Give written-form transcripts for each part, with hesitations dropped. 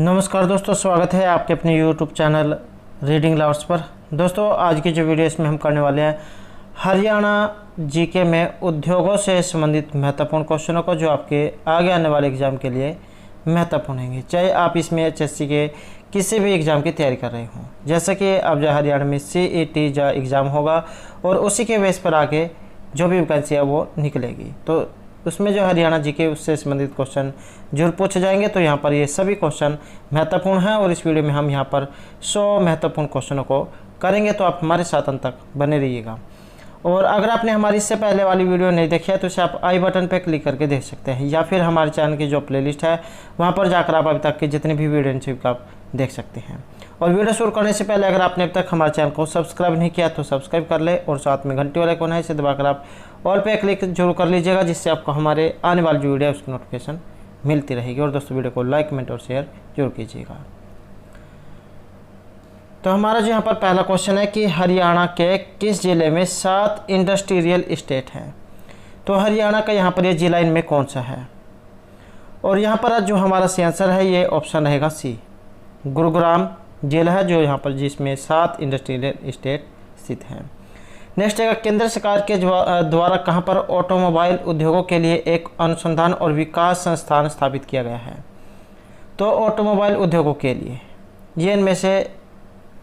नमस्कार दोस्तों, स्वागत है आपके अपने YouTube चैनल रीडिंग लवर्स पर। दोस्तों, आज की जो वीडियो इसमें हम करने वाले हैं हरियाणा जीके में उद्योगों से संबंधित महत्वपूर्ण क्वेश्चनों को, जो आपके आगे आने वाले एग्ज़ाम के लिए महत्वपूर्ण होंगे, चाहे आप इसमें HSC के किसी भी एग्ज़ाम की तैयारी कर रहे हों। जैसा कि अब जो हरियाणा में CET जो एग्ज़ाम होगा और उसी के बेस पर आगे जो भी वैकेंसी है वो निकलेगी, तो उसमें जो हरियाणा जीके उससे संबंधित क्वेश्चन जरूर पूछे जाएंगे। तो यहाँ पर ये सभी क्वेश्चन महत्वपूर्ण हैं और इस वीडियो में हम यहाँ पर 100 महत्वपूर्ण क्वेश्चनों को करेंगे, तो आप हमारे साथ अंत तक बने रहिएगा। और अगर आपने हमारी इससे पहले वाली वीडियो नहीं देखी है तो इसे आप आई बटन पर क्लिक करके देख सकते हैं, या फिर हमारे चैनल की जो प्लेलिस्ट है वहाँ पर जाकर आप अभी तक की जितनी भी वीडियो आप देख सकते हैं। और वीडियो शुरू करने से पहले अगर आपने अब तक हमारे चैनल को सब्सक्राइब नहीं किया तो सब्सक्राइब कर ले, और साथ में घंटी वाले कोन है इसे दबाकर आप ऑल पे क्लिक जरूर कर लीजिएगा, जिससे आपको हमारे आने वाली जो वीडियो है उसकी नोटिफिकेशन मिलती रहेगी। और दोस्तों, वीडियो को लाइक, कमेंट और शेयर जरूर कीजिएगा। तो हमारा जो यहाँ पर पहला क्वेश्चन है कि हरियाणा के किस जिले में 7 इंडस्ट्रियल इस्टेट हैं। तो हरियाणा का यहाँ पर ये जिला इनमें कौन सा है, और यहाँ पर जो हमारा सी आंसर है ये ऑप्शन रहेगा सी, गुरुग्राम जिला है जो यहाँ पर, जिसमें 7 इंडस्ट्रियल इस्टेट स्थित हैं। नेक्स्ट है, केंद्र सरकार के द्वारा कहाँ पर ऑटोमोबाइल उद्योगों के लिए एक अनुसंधान और विकास संस्थान स्थापित किया गया है। तो ऑटोमोबाइल उद्योगों के लिए ये इनमें से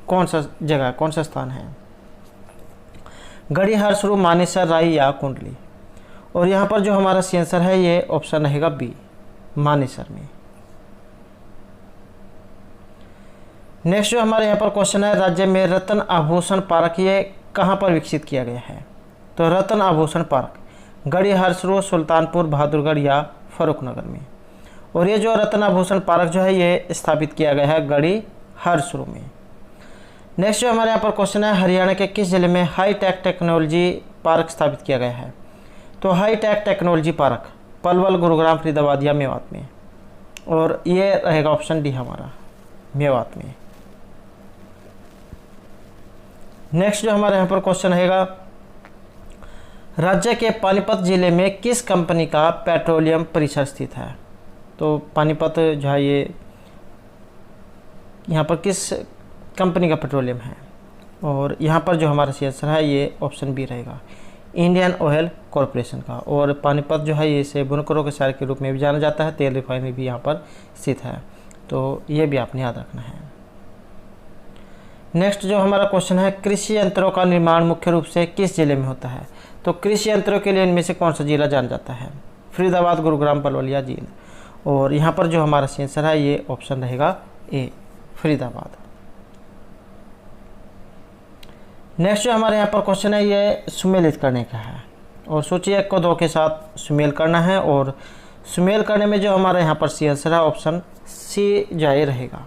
कौन सा जगह, कौन सा स्थान है? गढ़ी, हरसरू, मानेसर, राई या कुंडली। और यहाँ पर जो हमारा सी आंसर है ये ऑप्शन रहेगा बी, मानेसर में। नेक्स्ट जो हमारे यहाँ पर क्वेश्चन है, राज्य में रतन आभूषण पार्क ये कहाँ पर विकसित किया गया है। तो रतन आभूषण पार्क गढ़ी, हरसरू, सुल्तानपुर, बहादुरगढ़ या फरुखनगर में। और ये जो रतन आभूषण पार्क जो है ये स्थापित किया गया है गढ़ी, हरसरू में। नेक्स्ट जो हमारे यहाँ पर क्वेश्चन है, हरियाणा के किस जिले में हाई टेक टेक्नोलॉजी पार्क स्थापित किया गया है। तो high tech technology park Palwal, Gurugram, Faridabad या मेवात में। और ये रहेगा ऑप्शन डी हमारा, मेवात में। नेक्स्ट जो हमारे यहाँ पर क्वेश्चन रहेगा, राज्य के पानीपत जिले में किस कंपनी का पेट्रोलियम परिसर स्थित है। तो पानीपत जो है ये यहाँ पर किस कंपनी का पेट्रोलियम है, और यहाँ पर जो हमारा सी आंसर है ये ऑप्शन बी रहेगा, इंडियन ऑयल कॉरपोरेशन का। और पानीपत जो है ये इसे बुनकरों के शहर के रूप में भी जाना जाता है, तेल रिफाइनरी भी यहाँ पर स्थित है, तो ये भी आपने याद रखना है। नेक्स्ट जो हमारा क्वेश्चन है, कृषि यंत्रों का निर्माण मुख्य रूप से किस जिले में होता है। तो कृषि यंत्रों के लिए इनमें से कौन सा जिला जाना जाता है, फरीदाबाद, गुरुग्राम, पलवल या जींद। और यहाँ पर जो हमारा सी आंसर है ये ऑप्शन रहेगा ए, फरीदाबाद। नेक्स्ट जो हमारे यहाँ पर क्वेश्चन है ये सुमेलित करने का है, और सोचिए 1 को 2 के साथ सुमेल करना है, और सुमेल करने में जो हमारे यहाँ पर सी आंसर है ऑप्शन सी जाए रहेगा।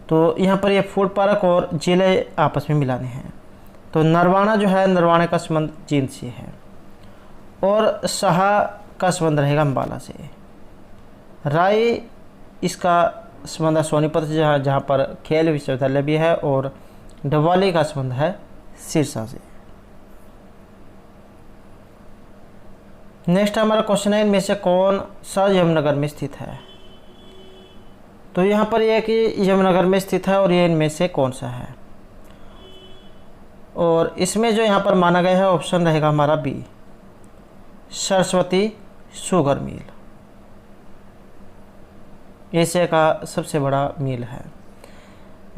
तो यहाँ पर ये फूड पार्क और जिले आपस में मिलाने हैं। तो नरवाना जो है, नरवाना का संबंध जींद से है, और सहा का संबंध रहेगा अम्बाला से। राई इसका संबंध है सोनीपत से, जहाँ पर खेल विश्वविद्यालय भी है, और डबवाली का संबंध है सिरसा से। नेक्स्ट हमारा क्वेश्चन है, इनमें से कौन सा यमुनानगर में स्थित है। तो यहाँ पर यह है कि यमुनानगर में स्थित है, और ये इनमें से कौन सा है। और इसमें जो यहाँ पर माना गया है ऑप्शन रहेगा हमारा B, Saraswati sugar mill. Asia का सबसे बड़ा मिल है।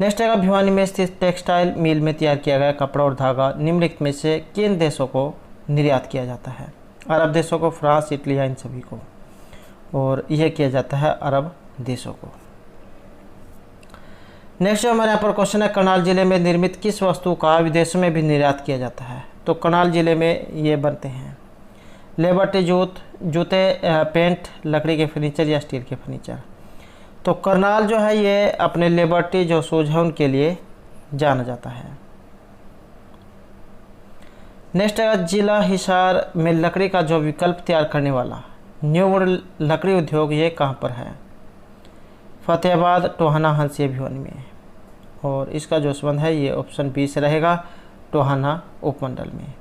नेक्स्ट है, भिवानी में स्थित टेक्सटाइल मिल में तैयार किया गया कपड़ा और धागा निम्नलिखित में से किन देशों को निर्यात किया जाता है। अरब देशों को, फ्रांस, इटली या इन सभी को। और यह किया जाता है अरब देशों को। नेक्स्ट हमारे यहाँ पर क्वेश्चन है, करनाल जिले में निर्मित किस वस्तु का विदेशों में भी निर्यात किया जाता है। तो करनाल जिले में ये बनते हैं लेबर्टी जूते, पेंट, लकड़ी के फर्नीचर या स्टील के फर्नीचर। तो करनाल जो है ये अपने लिबर्टी जो शूज है उनके लिए जाना जाता है। नेक्स्ट है, जिला हिसार में लकड़ी का जो विकल्प तैयार करने वाला न्यू वर्ल्ड लकड़ी उद्योग ये कहाँ पर है। फतेहाबाद, टोहाना, हंसिया, भिवानी में। और इसका जो संबंध है ये ऑप्शन बी से रहेगा, टोहाना उपमंडल में।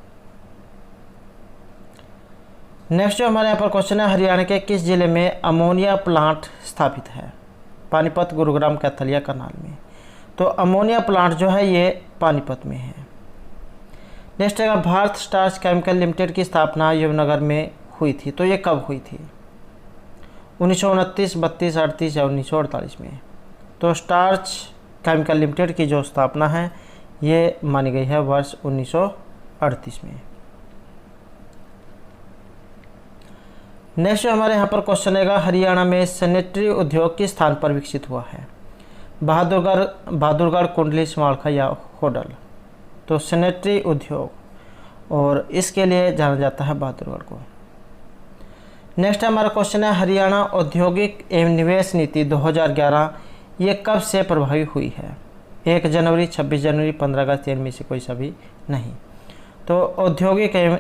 नेक्स्ट जो हमारे यहाँ पर क्वेश्चन है, हरियाणा के किस जिले में अमोनिया प्लांट स्थापित है। पानीपत, गुरुग्राम, कैथल या करनाल में। तो अमोनिया प्लांट जो है ये पानीपत में है। नेक्स्ट है भारत स्टार्च केमिकल लिमिटेड की स्थापना यमुनानगर में हुई थी। तो ये कब हुई थी? 1929, 32, 38 या 1948 में। तो स्टार्च केमिकल लिमिटेड की जो स्थापना है ये मानी गई है वर्ष 1938 में। नेक्स्ट हमारे यहाँ पर क्वेश्चन आएगा, हरियाणा में सैनिटरी उद्योग किस स्थान पर विकसित हुआ है? बहादुरगढ़, कुंडली, समालखा या होडल। तो सैनिटरी उद्योग और इसके लिए जाना जाता है बहादुरगढ़ को। नेक्स्ट हमारा क्वेश्चन है, हरियाणा औद्योगिक एवं निवेश नीति 2011 ये कब से प्रभावी हुई है? 1 जनवरी, 26 जनवरी, 15 अगस्त, इनमें से कोई सा भी नहीं। तो औद्योगिक एवं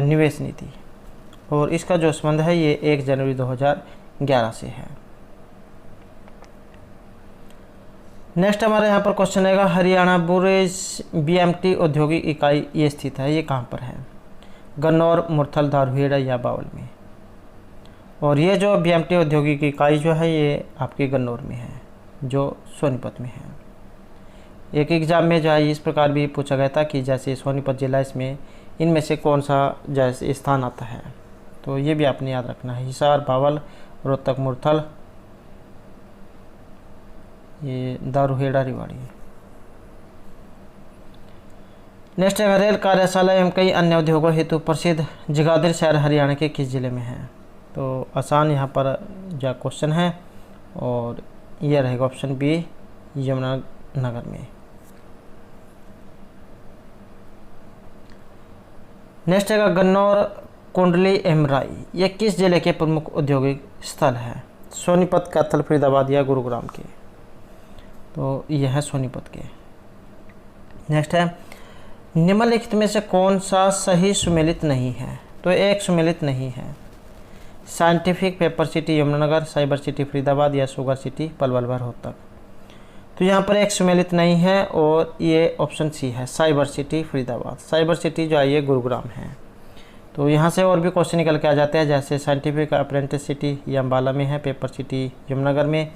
निवेश नीति और इसका जो संबंध है ये 1 जनवरी 2011 से है। नेक्स्ट हमारे यहाँ पर क्वेश्चन आएगा, हरियाणा बुरेज बीएमटी औद्योगिक इकाई ये स्थित है, ये कहाँ पर है? गन्नौर, मुरथल, धारूहेड़ा या बावल में। और ये जो बीएमटी औद्योगिक इकाई जो है ये आपके गन्नौर में है, जो सोनीपत में है। एक एग्ज़ाम में जो है इस प्रकार भी पूछा गया था कि जैसे सोनीपत जिला, इसमें इनमें से कौन सा जैसे स्थान आता है। तो ये भी आपने याद रखना है, हिसार, बावल, रोहतक, मुरथल, ये धारूहेड़ा, रेवाड़ी। नेक्स्ट है, रेल कार्यशाला एवं कई अन्य उद्योगों हेतु प्रसिद्ध जगाधरी शहर हरियाणा के किस जिले में है? तो आसान यहाँ पर जो क्वेश्चन है और यह रहेगा ऑप्शन बी, यमुनानगर में। नेक्स्ट है गन्नौर, कुंडली, एमराई ये किस जिले के प्रमुख औद्योगिक स्थल है? सोनीपत, कैथल, फरीदाबाद या गुरुग्राम के। तो यह है सोनीपत के। नेक्स्ट है, निम्नलिखित में से कौन सा सही सुमेलित नहीं है? तो एक सुमेलित नहीं है, scientific paper city Yamunanagar, cyber city Faridabad या शुगर सिटी पलवल रोहतक। तो यहाँ पर एक सुमेलित नहीं है और ये ऑप्शन सी है, cyber city Faridabad. Cyber city जो है ये गुरुग्राम है। तो यहाँ से और भी क्वेश्चन निकल के आ जाते हैं, जैसे साइंटिफिक अप्रेंटिस सिटी ये अम्बाला में है, पेपर सिटी यमुनानगर में,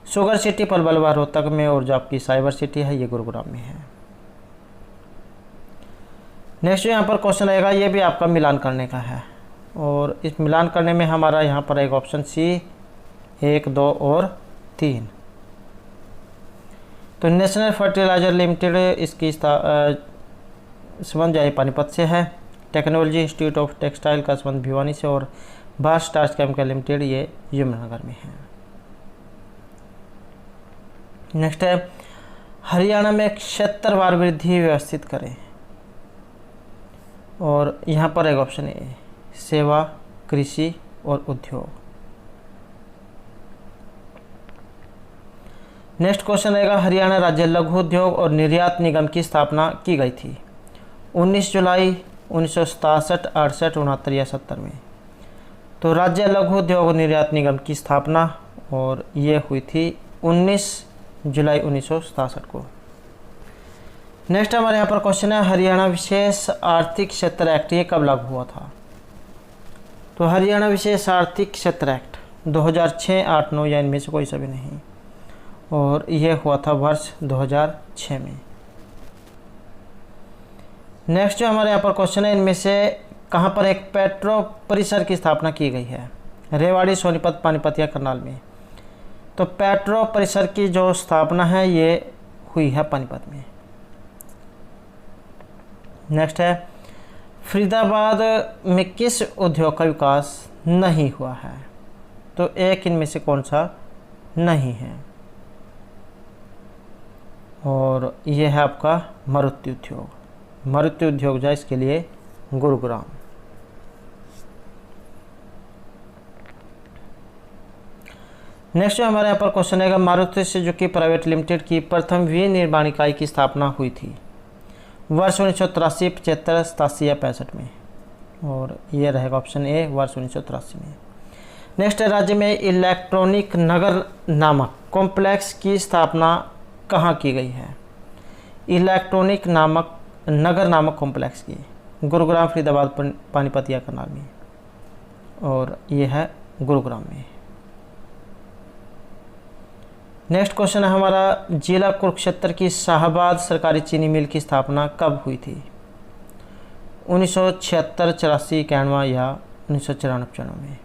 शुगर सिटी पलवल रोहतक में, और जो आपकी साइबर सिटी है ये गुरुग्राम में है। नेक्स्ट यहाँ पर क्वेश्चन आएगा, ये भी आपका मिलान करने का है और इस मिलान करने में हमारा यहाँ पर एक ऑप्शन सी 1, 2 और 3। तो नेशनल फर्टिलाइजर लिमिटेड इसकी संबंध जो है पानीपत से है, टेक्नोलॉजी इंस्टीट्यूट ऑफ टेक्सटाइल का संबंध भिवानी से, और भारत स्टार्च केमिकल लिमिटेड ये यमुनानगर में है। नेक्स्ट है, हरियाणा में क्षेत्रवार वृद्धि व्यवस्थित करें, और यहाँ पर एक ऑप्शन है सेवा, कृषि और उद्योग। नेक्स्ट क्वेश्चन रहेगा, हरियाणा राज्य लघु उद्योग और निर्यात निगम की स्थापना की गई थी 19 जुलाई 1967, 68, 69 या 70 में। तो राज्य लघु उद्योग और निर्यात निगम की स्थापना और ये हुई थी 19 जुलाई 1967 को। नेक्स्ट हमारे यहाँ पर क्वेश्चन है, हरियाणा विशेष आर्थिक क्षेत्र एक्ट ये कब लागू हुआ था? तो हरियाणा विशेष आर्थिक क्षेत्र एक्ट 2006, 8, 9 या इनमें से कोई सा भी नहीं, और यह हुआ था वर्ष 2006 में। नेक्स्ट जो हमारे यहाँ पर क्वेश्चन है, इनमें से कहाँ पर एक पेट्रो परिसर की स्थापना की गई है? रेवाड़ी, सोनीपत, पानीपत या करनाल में। तो पेट्रो परिसर की जो स्थापना है ये हुई है पानीपत में। नेक्स्ट है, फरीदाबाद में किस उद्योग का विकास नहीं हुआ है? तो एक इनमें से कौन सा नहीं है, और यह है आपका मारुति उद्योग। मारुति उद्योग जो है इसके लिए गुरुग्राम। नेक्स्ट जो हमारे यहाँ पर क्वेश्चन है, मारुति सुजुकी प्राइवेट लिमिटेड की प्रथम विनिर्माण इकाई की स्थापना हुई थी वर्ष 1983, 75, 87 या 65 में, और ये रहेगा ऑप्शन ए वर्ष 1983 में। नेक्स्ट राज्य में इलेक्ट्रॉनिक नगर नामक कॉम्प्लेक्स की स्थापना कहाँ की गई है? इलेक्ट्रॉनिक नगर नामक कॉम्प्लेक्स की गुरुग्राम, फरीदाबाद, पानीपत या करनाल में, और ये है गुरुग्राम में। नेक्स्ट क्वेश्चन है हमारा, जिला कुरुक्षेत्र की शाहबाद सरकारी चीनी मिल की स्थापना कब हुई थी? 1976, 84, 91 या 1994-95?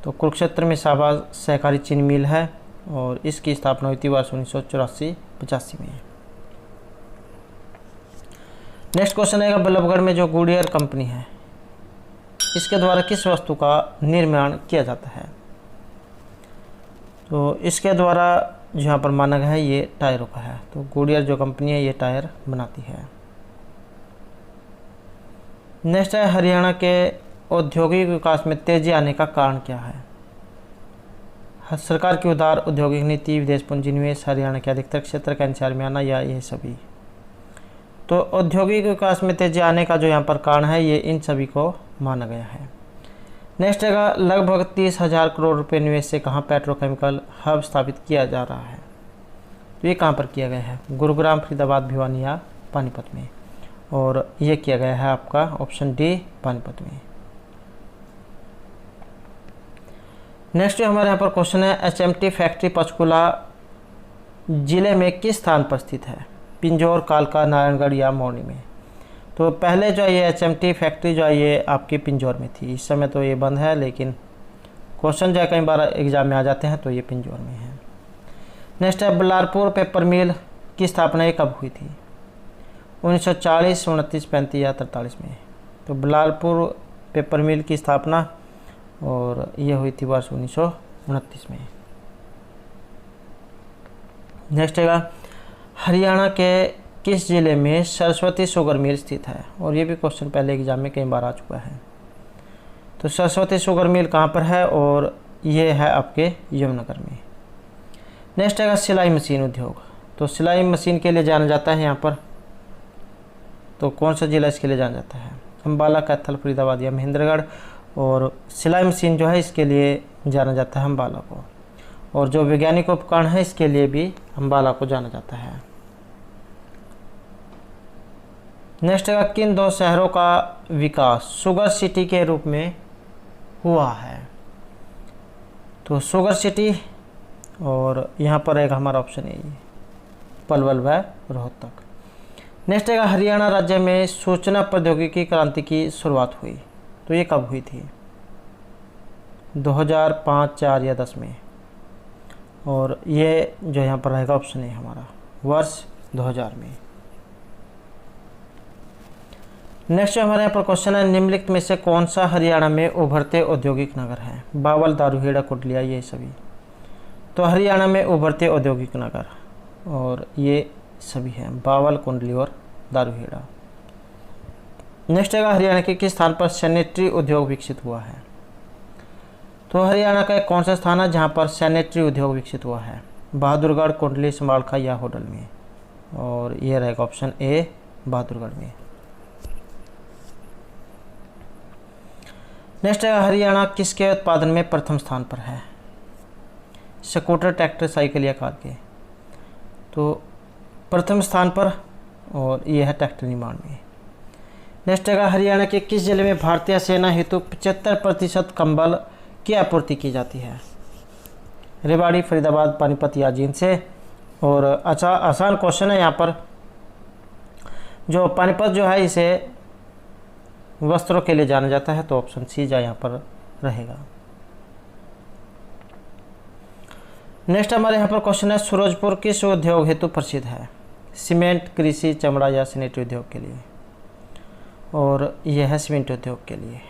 तो कुरुक्षेत्र में शाहबाद सहकारी चीनी मिल है और इसकी स्थापना हुई थी वर्ष 1984-85 में। नेक्स्ट क्वेश्चन है, बल्लभगढ़ में जो गुडियर कंपनी है इसके द्वारा किस वस्तु का निर्माण किया जाता है? तो इसके द्वारा जो यहाँ पर माना गया है ये टायरों का है। तो गुडियर जो कंपनी है ये टायर बनाती है। नेक्स्ट है, हरियाणा के औद्योगिक विकास में तेजी आने का कारण क्या है? सरकार की उदार औद्योगिक नीति, विदेश पूंजी निवेश, हरियाणा के अधिकतर क्षेत्र का एनसीआर में आना या ये सभी? तो औद्योगिक विकास में तेजी आने का जो यहाँ पर कारण है ये इन सभी को माना गया है। नेक्स्ट है, लगभग 30,000 करोड़ रुपए निवेश से कहाँ पेट्रोकेमिकल हब स्थापित किया जा रहा है? तो ये कहाँ पर किया गया है? गुरुग्राम, फरीदाबाद, भिवानी या पानीपत में? और ये किया गया है आपका ऑप्शन डी, पानीपत में। नेक्स्ट हमारे यहाँ पर क्वेश्चन है, एचएमटी फैक्ट्री पंचकुला जिले में किस स्थान पर स्थित है? पिंजौर, कालका, नारायणगढ़ या मौनी में? तो पहले जो है ये एचएमटी फैक्ट्री जो है ये आपकी पिंजौर में थी। इस समय तो ये बंद है, लेकिन क्वेश्चन जो है कई बार एग्जाम में आ जाते हैं, तो ये पिंजौर में है। नेक्स्ट है, बल्लारपुर पेपर मिल की स्थापना ये कब हुई थी? 1940, 29, 35 या 43 में? तो बल्लारपुर पेपर मिल की स्थापना और ये हुई थी वर्ष 1929 में। नेक्स्ट है, हरियाणा के किस जिले में सरस्वती शुगर मिल स्थित है? और ये भी क्वेश्चन पहले एग्जाम में कई बार आ चुका है। तो सरस्वती शुगर मिल कहाँ पर है? और ये है आपके यमुनानगर में। नेक्स्ट है, सिलाई मशीन उद्योग। तो सिलाई मशीन के लिए जाना जाता है यहाँ पर, तो कौन सा जिला इसके लिए जाना जाता है? अम्बाला, कैथल, फरीदाबाद या महेंद्रगढ़? और सिलाई मशीन जो है इसके लिए जाना जाता है अम्बाला को। और जो वैज्ञानिक उपकरण है इसके लिए भी अम्बाला को जाना जाता है। नेक्स्ट है, किन दो शहरों का विकास शुगर सिटी के रूप में हुआ है? तो शुगर सिटी, और यहाँ पर एक हमारा ऑप्शन है ये पलवल व रोहतक। नेक्स्ट है, हरियाणा राज्य में सूचना प्रौद्योगिकी क्रांति की शुरुआत हुई, तो ये कब हुई थी? 2005, 4 या 10 में? और ये जो यहाँ पर रहेगा ऑप्शन है हमारा वर्ष 2000 में। नेक्स्ट हमारे यहाँ पर क्वेश्चन है, निम्नलिखित में से कौन सा हरियाणा में उभरते औद्योगिक नगर है? बावल, दारूहेड़ा, कुंडलिया ये सभी? तो हरियाणा में उभरते औद्योगिक नगर और ये सभी हैं, बावल, कुंडली और दारूहेड़ा। नेक्स्ट है, हरियाणा के किस स्थान पर सैनिटरी उद्योग विकसित हुआ है? तो हरियाणा का कौन सा स्थान है जहाँ पर सैनिटरी उद्योग विकसित हुआ है? बहादुरगढ़, कुंडली, समालखा या होडल में? और ये रहेगा ऑप्शन ए, बहादुरगढ़ में। नेक्स्ट है, हरियाणा किसके उत्पादन में प्रथम स्थान पर है? स्कूटर, ट्रैक्टर, साइकिल या कार के? तो प्रथम स्थान पर, और यह है ट्रैक्टर निर्माण में। नेक्स्ट है, हरियाणा के किस जिले में भारतीय सेना हेतु 75% कंबल की आपूर्ति की जाती है? रेवाड़ी, फरीदाबाद, पानीपत या जींद से? और अच्छा आसान क्वेश्चन है यहाँ पर, जो पानीपत जो है इसे वस्त्रों के लिए जाना जाता है, तो ऑप्शन सी जो यहाँ पर रहेगा। नेक्स्ट हमारे यहाँ पर क्वेश्चन है, सूरजपुर किस उद्योग हेतु प्रसिद्ध है? सीमेंट, कृषि, चमड़ा या सैनिटरी उद्योग के लिए? और यह है सीमेंट उद्योग के लिए।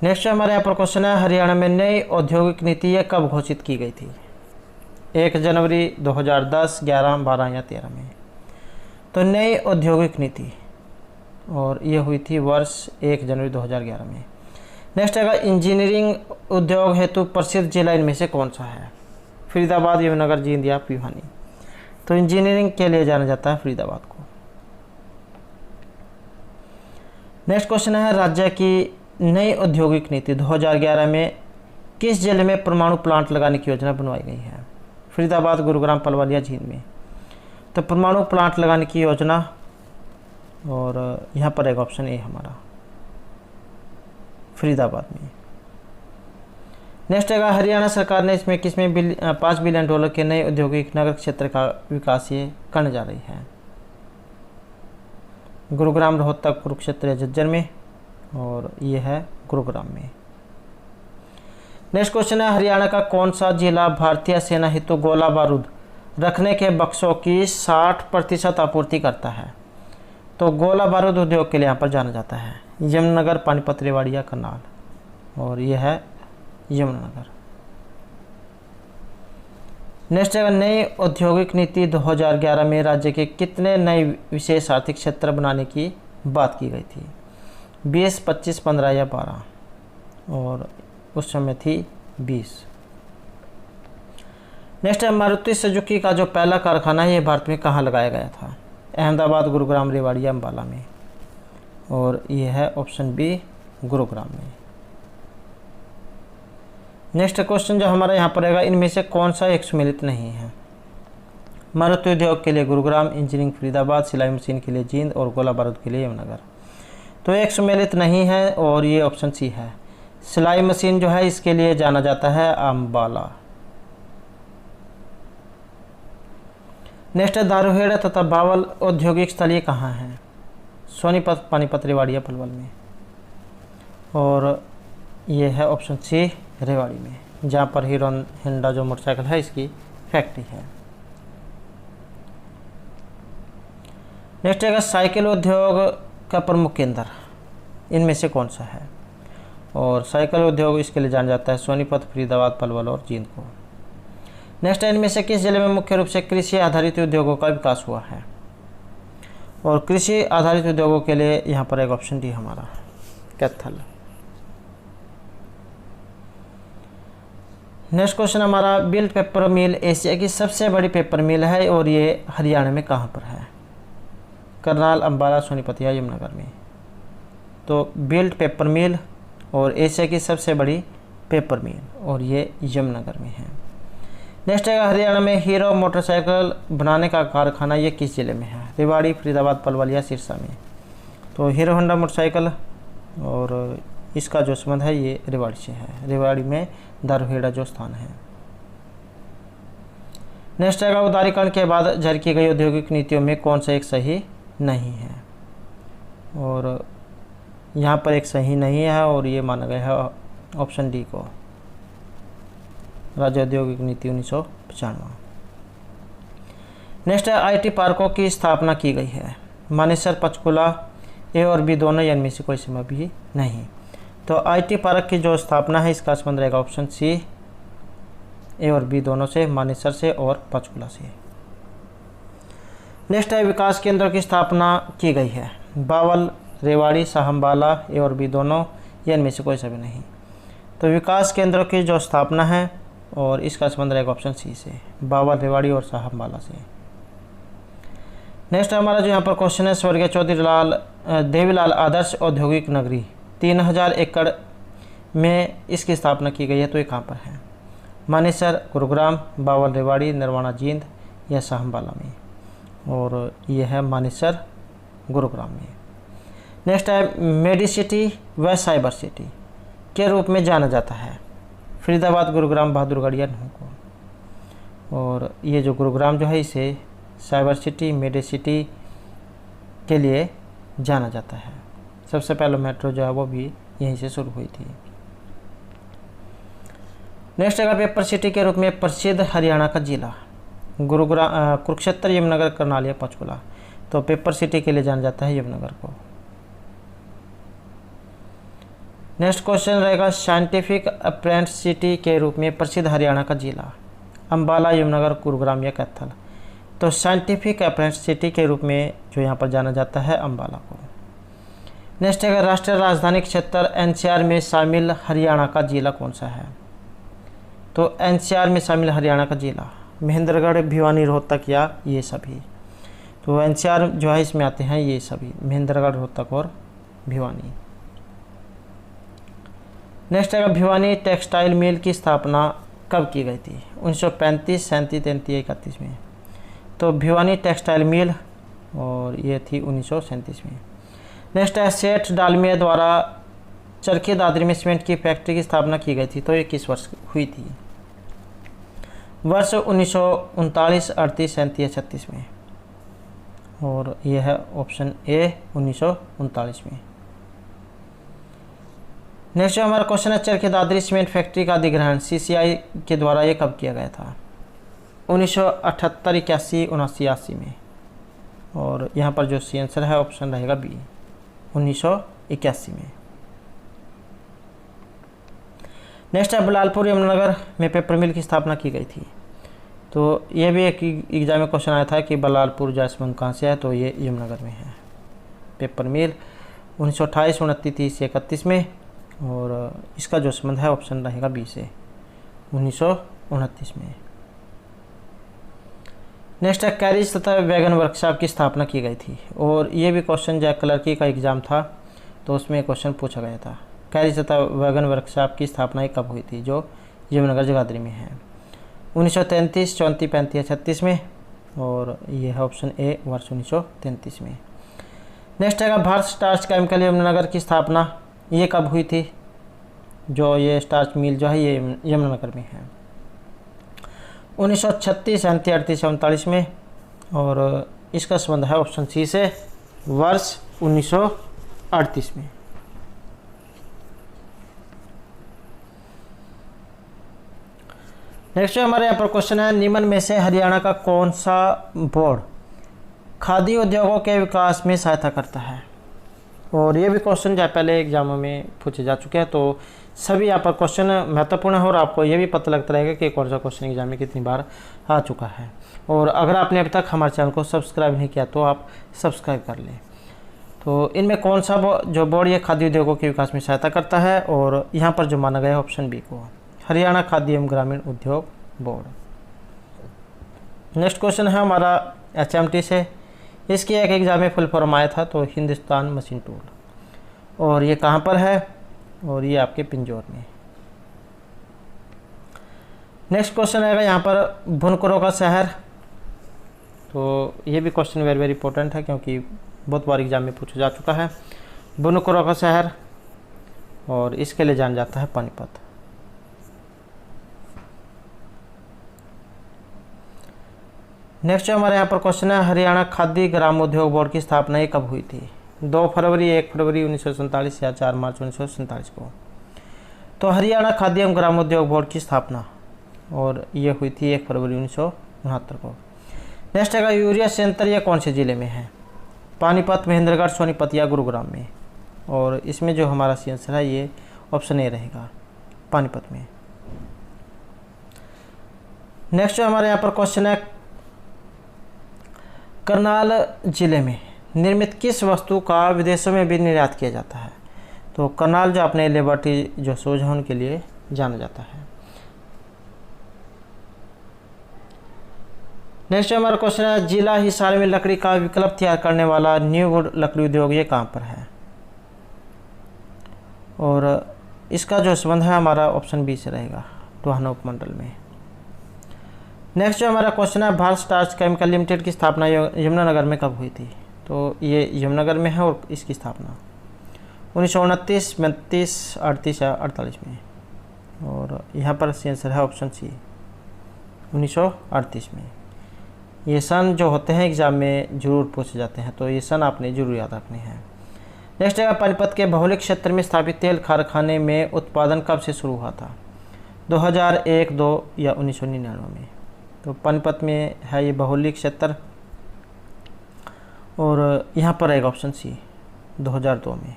नेक्स्ट हमारे यहाँ पर क्वेश्चन है, हरियाणा में नई औद्योगिक नीति कब घोषित की गई थी? 1 जनवरी 2010, 11, 12 या 13 में? तो नई औद्योगिक नीति, और ये हुई थी वर्ष 1 जनवरी 2011 में। नेक्स्ट है, इंजीनियरिंग उद्योग हेतु प्रसिद्ध जिला इनमें से कौन सा है? फरीदाबाद, यमुनानगर, जींद या भिवानी? तो इंजीनियरिंग के लिए जाना जाता है फरीदाबाद को। नेक्स्ट क्वेश्चन है, राज्य की नई औद्योगिक नीति 2011 में किस जिले में परमाणु प्लांट लगाने की योजना बनवाई गई है? फरीदाबाद, गुरुग्राम, पलवल या जींद में? तो परमाणु प्लांट लगाने की योजना, और यहाँ पर एक ऑप्शन ए हमारा फरीदाबाद में। नेक्स्ट है हरियाणा सरकार ने इसमें किसमें $5 बिलियन के नए औद्योगिक नगर क्षेत्र का विकास ये करने जा रही है? गुरुग्राम, रोहतक, कुरुक्षेत्र या झज्जर में, और ये है गुरुग्राम में। नेक्स्ट क्वेश्चन है हरियाणा का कौन सा जिला भारतीय सेना हेतु गोला बारूद रखने के बक्सों की 60% आपूर्ति करता है? तो गोला बारूद उद्योग के लिए यहाँ पर जाना जाता है यमुनानगर, पानीपत, रेवाड़ी या करनाल, और यह है यमुनानगर। नेक्स्ट है नई औद्योगिक नीति 2011 में राज्य के कितने नए विशेष आर्थिक क्षेत्र बनाने की बात की गई थी? 20, 25, 15 या 12, और उस समय थी 20। नेक्स्ट है मारुति सुजुकी का जो पहला कारखाना है ये भारत में कहाँ लगाया गया था? अहमदाबाद, गुरुग्राम, रेवाड़ी या अम्बाला में, और ये है ऑप्शन बी गुरुग्राम में। नेक्स्ट क्वेश्चन जो हमारा यहाँ पर रहेगा, इनमें से कौन सा एक सम्मिलित नहीं है? मारुति उद्योग के लिए गुरुग्राम, इंजीनियरिंग फरीदाबाद, सिलाई मशीन के लिए जींद और गोला बारूद के लिए यमुनानगर। तो एक सम्मिलित नहीं है और ये ऑप्शन सी है। सिलाई मशीन जो है इसके लिए जाना जाता है अम्बाला। नेक्स्ट है दारूहेड़ा तथा बावल औद्योगिक स्थलीय कहाँ हैं? सोनीपत, पानीपत, रेवाड़ी या पलवल में, और ये है ऑप्शन सी रेवाड़ी में, जहाँ पर हीरो होंडा जो मोटरसाइकिल है इसकी फैक्ट्री है। नेक्स्ट है साइकिल उद्योग का प्रमुख केंद्र इनमें से कौन सा है? और साइकिल उद्योग इसके लिए जाना जाता है सोनीपत, फरीदाबाद, पलवल और जींद को। नेक्स्ट है इनमें से किस जिले में मुख्य रूप से कृषि आधारित उद्योगों का विकास हुआ है? और कृषि आधारित उद्योगों के लिए यहाँ पर एक ऑप्शन डी हमारा कैथल। नेक्स्ट क्वेश्चन हमारा बिल्ट पेपर मिल एशिया की सबसे बड़ी पेपर मिल है और ये हरियाणा में कहाँ पर है? करनाल, अम्बाला, सोनीपत या यमुनानगर में। तो बिल्ट पेपर मिल और एशिया की सबसे बड़ी पेपर मिल, और ये यमुनानगर में है। नेक्स्ट है हरियाणा में हीरो मोटरसाइकिल बनाने का कारखाना ये किस जिले में है? रेवाड़ी, फरीदाबाद, पलवल या सिरसा में। तो हीरो होंडा मोटरसाइकिल और इसका जो संबंध है ये रेवाड़ी से है। रेवाड़ी में दारूहेड़ा जो स्थान है। नेक्स्ट है उदारीकरण के बाद जारी की गई औद्योगिक नीतियों में कौन सा एक सही नहीं है? और यहाँ पर एक सही नहीं है और ये माना गया है ऑप्शन डी को, राज्य औद्योगिक नीति 1995। नेक्स्ट है आईटी पार्कों की स्थापना की गई है? मानेसर, पंचकुला, ए और बी दोनों या इनमें से कोई समय भी नहीं। तो आईटी पार्क की जो स्थापना है इसका संबंध रहेगा ऑप्शन सी, ए और बी दोनों से, मानेसर से और पंचकुला से। नेक्स्ट है विकास केंद्रों की स्थापना की गई है? बावल, रेवाड़ी, साहम्बाला, ए और बी दोनों या इनमें से कोई सभी नहीं। तो विकास केंद्रों की जो स्थापना है और इसका संबंध रहेगा ऑप्शन सी से, बावल, रेवाड़ी और साहम्बाला से। नेक्स्ट हमारा जो यहाँ पर क्वेश्चन है स्वर्गीय चौधरी देवीलाल आदर्श औद्योगिक नगरी 3000 एकड़ में इसकी स्थापना की गई है, तो ये कहाँ पर है? मानेसर, गुरुग्राम, बावल, रेवाड़ी, नरवाना, जींद या साहम्बाला में, और ये है मानेसर, गुरुग्राम में। नेक्स्ट है मेडिसिटी व साइबर सिटी के रूप में जाना जाता है? फरीदाबाद, गुरुग्राम, बहादुरगढ़ या नुको, और ये जो गुरुग्राम जो है इसे साइबर सिटी, मेडिसिटी के लिए जाना जाता है। सबसे पहले मेट्रो जो है वो भी यहीं से शुरू हुई थी। नेक्स्ट है पेपर सिटी के रूप में प्रसिद्ध हरियाणा का जिला? गुरुग्राम, कुरुक्षेत्र, यमुनानगर, करनाल या पंचकुला। तो पेपर सिटी के लिए जाना जाता है यमुनानगर को। नेक्स्ट क्वेश्चन रहेगा साइंटिफिक अप्रेंटिसिटी के रूप में प्रसिद्ध हरियाणा का जिला? अम्बाला, यमुनानगर, गुरुग्राम या कैथल। तो साइंटिफिक अप्रेंटिसिटी के रूप में जो यहाँ पर जाना जाता है अम्बाला को। नेक्स्ट है राष्ट्रीय राजधानी क्षेत्र एनसीआर में शामिल हरियाणा का जिला कौन सा है? तो एनसीआर में शामिल हरियाणा का जिला महेंद्रगढ़, भिवानी, रोहतक या ये सभी। तो एनसीआर जो है इसमें आते हैं ये सभी, महेंद्रगढ़, रोहतक और भिवानी। नेक्स्ट है भिवानी टेक्सटाइल मिल की स्थापना कब की गई थी? 1935, 37, 33 या 31 में। तो भिवानी टेक्सटाइल मिल और ये थी 1937 में। नेक्स्ट है सेठ डालमिया द्वारा चरखी दादरी में सीमेंट की फैक्ट्री की स्थापना की गई थी? तो ये किस वर्ष हुई थी? वर्ष 1939, 38, 37 या 36 में। और यह है ऑप्शन ए 1939 में। नेक्स्ट जो हमारा क्वेश्चन है, चरखी दादरी सीमेंट फैक्ट्री का अधिग्रहण सीसीआई के द्वारा ये कब किया गया था? 1978, 81, 79, 80 में। और यहाँ पर जो सी आंसर है ऑप्शन रहेगा बी 1981 में। नेक्स्ट है, बलालपुर यमुनानगर में पेपर मिल की स्थापना की गई थी? तो ये भी एक एग्जाम में क्वेश्चन आया था कि बलालपुर जासवंत कहाँ से है? तो ये यमुनानगर में है पेपर मिल। 1928, 29, 30, 31 में। और इसका जो संबंध है ऑप्शन रहेगा बी से 1929 में। नेक्स्ट है, कैरिज तथा वैगन वर्कशॉप की स्थापना की गई थी? और ये भी क्वेश्चन जैक क्लर्की का एग्ज़ाम था, तो उसमें क्वेश्चन पूछा गया था। कैरिज तथा वैगन वर्कशॉप की स्थापना कब हुई थी? जो यमुनानगर जगाधरी में है 1933, 34, 35 या 36 में। और ये है ऑप्शन ए वर्ष 1933 में। नेक्स्ट है, भारत स्टार्च केमिकल यमुनानगर की स्थापना ये कब हुई थी? जो ये स्टार्च मिल जो है ये यमुनानगर में है 1936, 37, 38, 39 में। और इसका संबंध है ऑप्शन सी से वर्ष 1938 में। नेक्स्ट हमारे यहाँ पर क्वेश्चन है, निम्न में से हरियाणा का कौन सा बोर्ड खादी उद्योगों के विकास में सहायता करता है? और ये भी क्वेश्चन जो पहले एग्जामों में पूछे जा चुके हैं, तो सभी यहाँ पर क्वेश्चन महत्वपूर्ण है और आपको ये भी पता लगता रहेगा कि कौन सा क्वेश्चन एग्जाम में कितनी बार आ चुका है। और अगर आपने अभी तक हमारे चैनल को सब्सक्राइब नहीं किया तो आप सब्सक्राइब कर लें। तो इनमें कौन सा जो बोर्ड ये खादी उद्योगों के विकास में सहायता करता है? और यहाँ पर जो माना गया है ऑप्शन बी को, हरियाणा खाद्य एवं ग्रामीण उद्योग बोर्ड। नेक्स्ट क्वेश्चन है हमारा HMT से, इसकी एक एग्जाम में फुल फॉर्म आया था, तो हिंदुस्तान मशीन टूल। और ये कहाँ पर है? और ये आपके पिंजौर में। नेक्स्ट क्वेश्चन आएगा यहाँ पर बुनकरों का शहर। तो ये भी क्वेश्चन वेरी वेरी इंपॉर्टेंट है क्योंकि बहुत बार एग्जाम में पूछा जा चुका है। बुनकरों का शहर, और इसके लिए जाना जाता है पानीपत। नेक्स्ट जो हमारे यहाँ पर क्वेश्चन है, हरियाणा खाद्य ग्राम उद्योग बोर्ड की स्थापना ये कब हुई थी? 2 फरवरी, 1 फरवरी 1947 या 4 मार्च 1947 को। तो हरियाणा खाद्य एवं ग्राम उद्योग बोर्ड की स्थापना और ये हुई थी 1 फरवरी 1969 को। नेक्स्ट है, यूरिया संयंत्र ये कौन से ज़िले में है? पानीपत, महेंद्रगढ़, सोनीपत या गुरुग्राम में। और इसमें जो हमारा सी आंसर है ये ऑप्शन ए रहेगा पानीपत में। नेक्स्ट जो हमारे यहाँ पर क्वेश्चन है, करनाल जिले में निर्मित किस वस्तु का विदेशों में भी निर्यात किया जाता है? तो करनाल जो अपने लिबर्टी जो शूज है उनके लिए जाना जाता है। नेक्स्ट हमारा क्वेश्चन है, जिला हिसार में लकड़ी का विकल्प तैयार करने वाला न्यू वुड लकड़ी उद्योग ये कहाँ पर है? और इसका जो संबंध है हमारा ऑप्शन बी से रहेगा टोहाना उपमंडल में। नेक्स्ट जो हमारा क्वेश्चन है, भारत स्टार्च केमिकल लिमिटेड की स्थापना यमुनानगर में कब हुई थी? तो ये यमुनानगर में है और इसकी स्थापना 1929, 32, 38 या 48 में। और यहाँ पर आंसर है ऑप्शन सी 1938 में। ये सन जो होते हैं एग्जाम में जरूर पूछे जाते हैं, तो ये सन आपने जरूर याद रखने हैं। नेक्स्ट है, पानीपत के भौगोलिक क्षेत्र में स्थापित तेल कारखाने में उत्पादन कब से शुरू हुआ था? 2001, 2 या 1999 में। तो पानीपत में है ये भौगोलिक क्षेत्र और यहाँ पर रहेगा ऑप्शन सी 2002 में।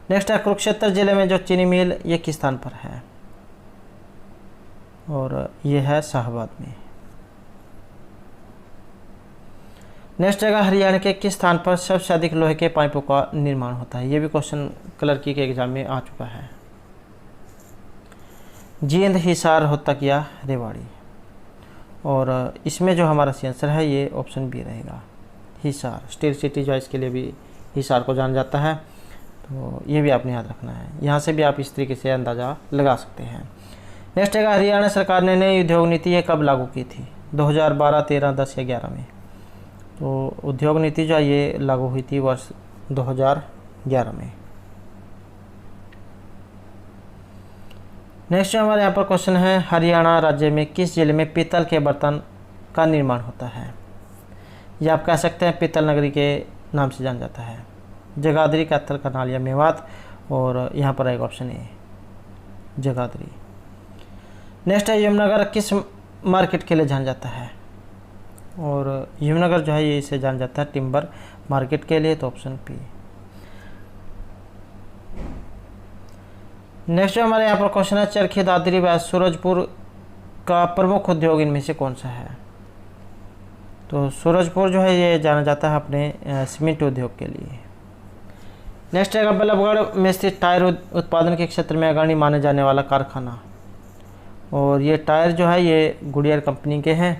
नेक्स्ट है, कुरुक्षेत्र जिले में जो चीनी मिल ये किस स्थान पर है? और ये है शाहबाद में। नेक्स्ट जगह, हरियाणा के किस स्थान पर सबसे अधिक लोहे के पाइपों का निर्माण होता है? ये भी क्वेश्चन क्लर्की के एग्जाम में आ चुका है। जींद, हिसार, रोहतक या रेवाड़ी। और इसमें जो हमारा आंसर है ये ऑप्शन बी रहेगा हिसार। स्टील सिटी जो है इसके लिए भी हिसार को जाना जाता है, तो ये भी आपने याद रखना है। यहाँ से भी आप इस तरीके से अंदाज़ा लगा सकते हैं। नेक्स्ट है, हरियाणा सरकार ने नई उद्योग नीति ये कब लागू की थी? 2012, 13, 10 या 11 में। तो उद्योग नीति जो है ये लागू हुई थी वर्ष 2011 में। नेक्स्ट जो हमारे यहाँ पर क्वेश्चन है, हरियाणा राज्य में किस जिले में पीतल के बर्तन का निर्माण होता है? या आप कह सकते हैं पीतल नगरी के नाम से जाना जाता है। जगाधरी, कैथल, करनाल या मेवात, और यहाँ पर आएगा ऑप्शन ए जगाधरी। नेक्स्ट है, यमुनानगर किस मार्केट के लिए जाना जाता है? और यमुनानगर जो है ये इसे जाना जाता है टिम्बर मार्केट के लिए, तो ऑप्शन पी। नेक्स्ट जो हमारे यहाँ पर क्वेश्चन है, चरखी, दादरी व सूरजपुर का प्रमुख उद्योग इनमें से कौन सा है? तो सूरजपुर जो है ये जाना जाता है अपने सीमेंट उद्योग के लिए। नेक्स्ट है, बल्लभगढ़ में स्थित टायर उत्पादन के क्षेत्र में अग्रणी माने जाने वाला कारखाना, और ये टायर जो है ये गुडियर कंपनी के हैं,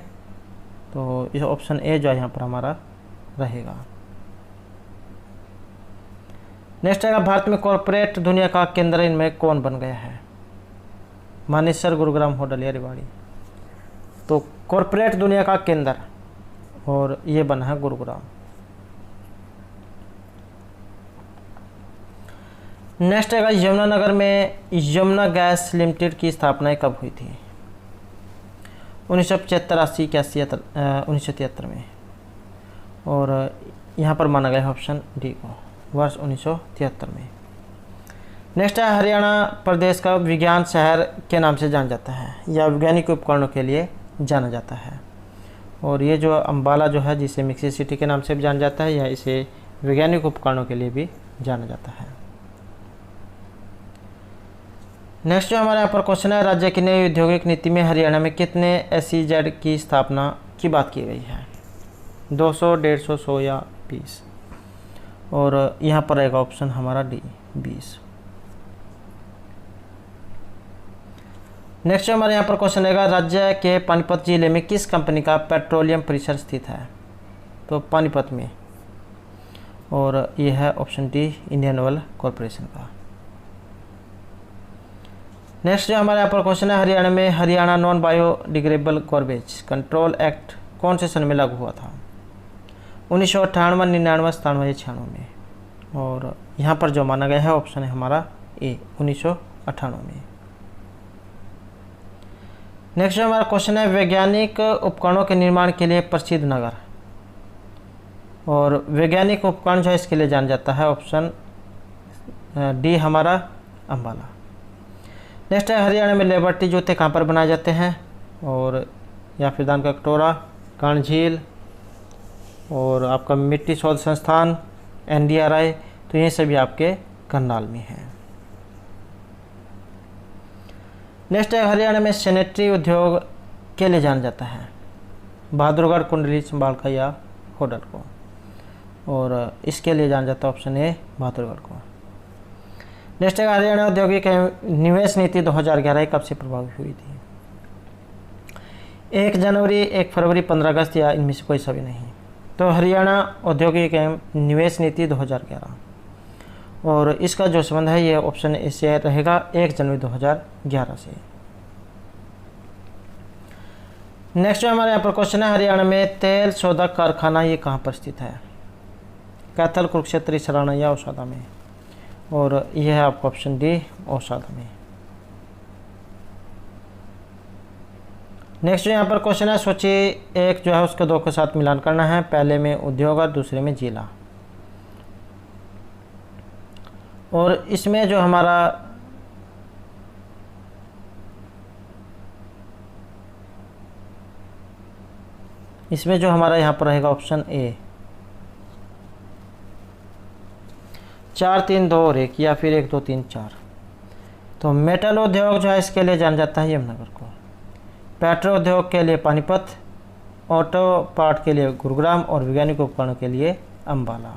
तो इस ऑप्शन ए जो है यहाँ पर हमारा रहेगा। नेक्स्ट है, भारत में कॉरपोरेट दुनिया का केंद्र इनमें कौन बन गया है? मानेसर, गुरुग्राम, होडल या रेवाड़ी। तो कॉरपोरेट दुनिया का केंद्र, और ये बना है गुरुग्राम। नेक्स्ट है, यमुनानगर में यमुना गैस लिमिटेड की स्थापना कब हुई थी? 1975, 80, 81, 1973 में, और यहाँ पर माना गया है ऑप्शन डी को, वर्ष 1973 में। नेक्स्ट है, हरियाणा प्रदेश का विज्ञान शहर के नाम से जाना जाता है या वैज्ञानिक उपकरणों के लिए जाना जाता है, और ये जो अम्बाला जो है जिसे मिक्सी सिटी के नाम से भी जाना जाता है, या इसे वैज्ञानिक उपकरणों के लिए भी जाना जाता है। नेक्स्ट जो हमारे यहाँ पर क्वेश्चन है, राज्य की नई औद्योगिक नीति में हरियाणा में कितने SEZ की स्थापना की बात की गई है? 200, 150, 100 या 20, और यहाँ पर आएगा ऑप्शन हमारा डी 20। नेक्स्ट जो हमारे यहाँ पर क्वेश्चन रहेगा, राज्य के पानीपत जिले में किस कंपनी का पेट्रोलियम परिसर स्थित है? तो पानीपत में, और यह है option D Indian oil corporation का। नेक्स्ट जो हमारे यहाँ पर क्वेश्चन है, हरियाणा में Haryana non biodegradable garbage control act कौन से सन में लागू हुआ था? 1998, 99, 97 या 96 में, और यहाँ पर जो माना गया है ऑप्शन है हमारा ए 1998 में। नेक्स्ट जो हमारा क्वेश्चन है, वैज्ञानिक उपकरणों के निर्माण के लिए प्रसिद्ध नगर, और वैज्ञानिक उपकरण जो है इसके लिए जाना जाता है ऑप्शन डी हमारा अम्बाला। नेक्स्ट है, हरियाणा में लिबर्टी जूते कहाँ पर बनाए जाते हैं? और या फिर दान का कटोरा, कान झील, और आपका मिट्टी शोध संस्थान, NDRI, तो ये सभी आपके करनाल में हैं। नेक्स्ट है, हरियाणा में सैनिटरी उद्योग के लिए जाना जाता है? बहादुरगढ़, कुंडली, संभालका या होडल को, और इसके लिए जाना जाता है ऑप्शन ए बहादुरगढ़ को। नेक्स्ट है, हरियाणा औद्योगिक निवेश नीति 2011 कब से प्रभावी हुई थी? 1 जनवरी, 1 फरवरी, 15 अगस्त या इनमें से कोई सा भी नहीं। तो हरियाणा औद्योगिक निवेश नीति 2011, और इसका जो संबंध है ये ऑप्शन ए से रहेगा 1 जनवरी 2011 से। नेक्स्ट जो हमारे यहाँ पर क्वेश्चन है, हरियाणा में तेल शोधक कारखाना ये कहाँ पर स्थित है? कैथल, कुरुक्षेत्र, सराना या औसादा में, और यह है आपका ऑप्शन डी औसादा में। नेक्स्ट जो यहाँ पर क्वेश्चन है, सूची 1 जो है उसके 2 के साथ मिलान करना है, पहले में उद्योग और दूसरे में जिला, और इसमें जो हमारा यहाँ पर रहेगा ऑप्शन ए 4, 3, 2 और 1, या फिर 1, 2, 3, 4। तो मेटल उद्योग जो है इसके लिए जाना जाता है यमुनानगर को, पेट्रो उद्योग के लिए पानीपत, ऑटो पार्ट के लिए गुरुग्राम, और वैज्ञानिक उपकरणों के लिए अम्बाला।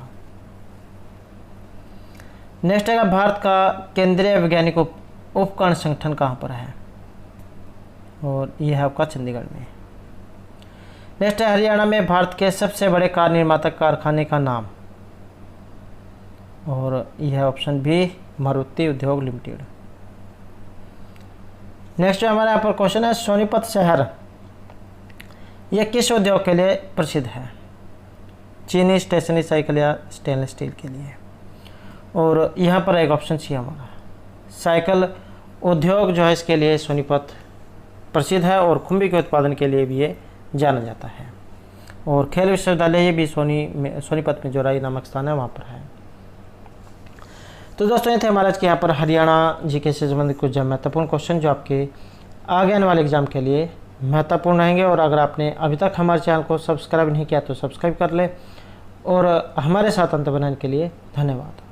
नेक्स्ट है, भारत का केंद्रीय वैज्ञानिक उपकरण संगठन कहाँ पर है? और यह है आपका चंडीगढ़ में। नेक्स्ट है, हरियाणा में भारत के सबसे बड़े कार निर्माता कारखाने का नाम, और यह है ऑप्शन बी मारुति उद्योग लिमिटेड। नेक्स्ट हमारे यहाँ पर क्वेश्चन है, सोनीपत शहर यह किस उद्योग के लिए प्रसिद्ध है? चीनी, स्टेशनरी साइकिल या स्टेनलेस स्टील के लिए, और यहाँ पर एक ऑप्शन सी हमारा साइकिल उद्योग जो है इसके लिए सोनीपत प्रसिद्ध है और खुम्बी के उत्पादन के लिए भी ये जाना जाता है। और खेल विश्वविद्यालय ये भी सोनीपत में जोराई नामक स्थान है, वहाँ पर है। तो दोस्तों ये थे हमारे आज के यहाँ पर हरियाणा जीके से संबंधित कुछ महत्वपूर्ण क्वेश्चन जो आपके आगे आने वाले एग्जाम के लिए महत्वपूर्ण रहेंगे। और अगर आपने अभी तक हमारे चैनल को सब्सक्राइब नहीं किया तो सब्सक्राइब कर ले। और हमारे साथ अंत बनाने के लिए धन्यवाद।